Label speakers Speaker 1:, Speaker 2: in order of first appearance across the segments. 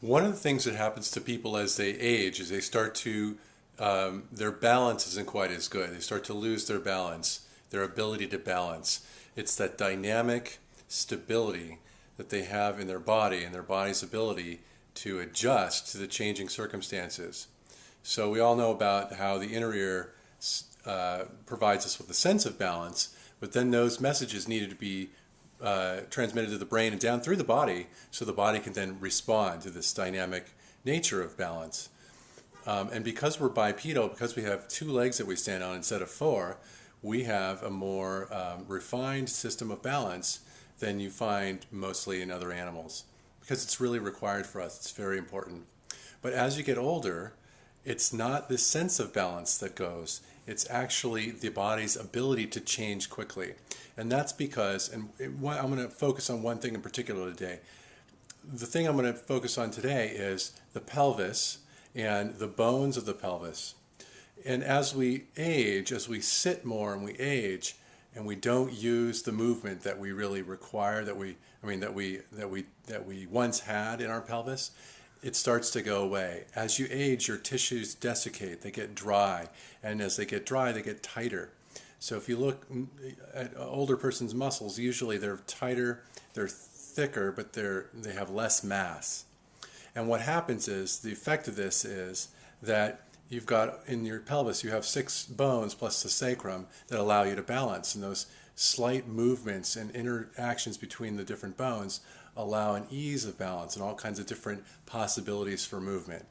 Speaker 1: One of the things that happens to people as they age is they start to, their balance isn't quite as good. They start to lose their balance, their ability to balance. It's that dynamic stability that they have in their body and their body's ability to adjust to the changing circumstances. So we all know about how the inner ear provides us with a sense of balance, but then those messages needed to be transmitted to the brain and down through the body so the body can then respond to this dynamic nature of balance. And because we're bipedal, because we have two legs that we stand on instead of four, we have a more refined system of balance than you find mostly in other animals because it's really required for us. It's very important. But as you get older, it's not this sense of balance that goes. It's actually the body's ability to change quickly. And that's because, and I'm going to focus on one thing in particular today. The thing I'm going to focus on today is the pelvis and the bones of the pelvis. And as we age, as we sit more and we age, and we don't use the movement that we really require, that we once had in our pelvis, it starts to go away. As you age, your tissues desiccate, they get dry, and as they get dry, they get tighter. So if you look at an older person's muscles, usually they're tighter, they're thicker, but they have less mass. And what happens is, the effect of this is that you've got in your pelvis, you have 6 bones plus the sacrum that allow you to balance. And those slight movements and interactions between the different bones allow an ease of balance and all kinds of different possibilities for movement.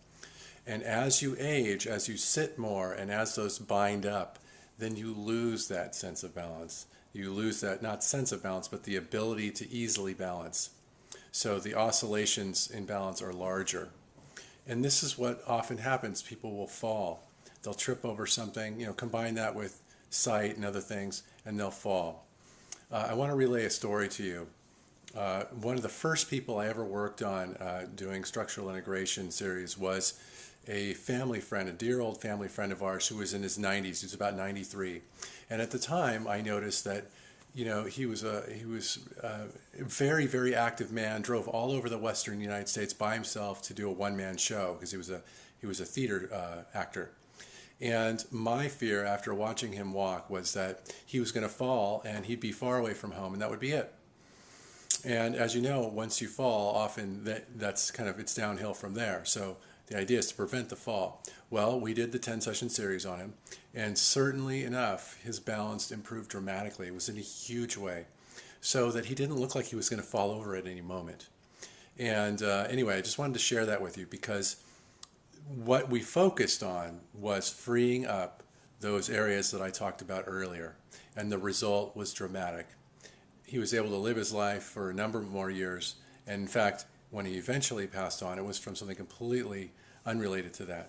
Speaker 1: And as you age, as you sit more, and as those bind up, then you lose that sense of balance. You lose that, not sense of balance, but the ability to easily balance. So the oscillations in balance are larger. And this is what often happens. People will fall. They'll trip over something, combine that with sight and other things, and they'll fall. I want to relay a story to you. One of the first people I ever worked on doing structural integration series was a family friend, a dear old family friend of ours who was in his 90s. He was about 93. And at the time, I noticed that he was a very, very active man, drove all over the Western United States by himself to do a one-man show because he was a theater actor. And my fear after watching him walk was that he was going to fall and he'd be far away from home and that would be it. And as you know, once you fall, often that's kind of, it's downhill from there. So the idea is to prevent the fall. Well, we did the 10-session series on him, and certainly enough, his balance improved dramatically. It was in a huge way, so that he didn't look like he was going to fall over at any moment. And anyway, I just wanted to share that with you because what we focused on was freeing up those areas that I talked about earlier, and the result was dramatic. He was able to live his life for a number of more years, and in fact, when he eventually passed on, it was from something completely unrelated to that.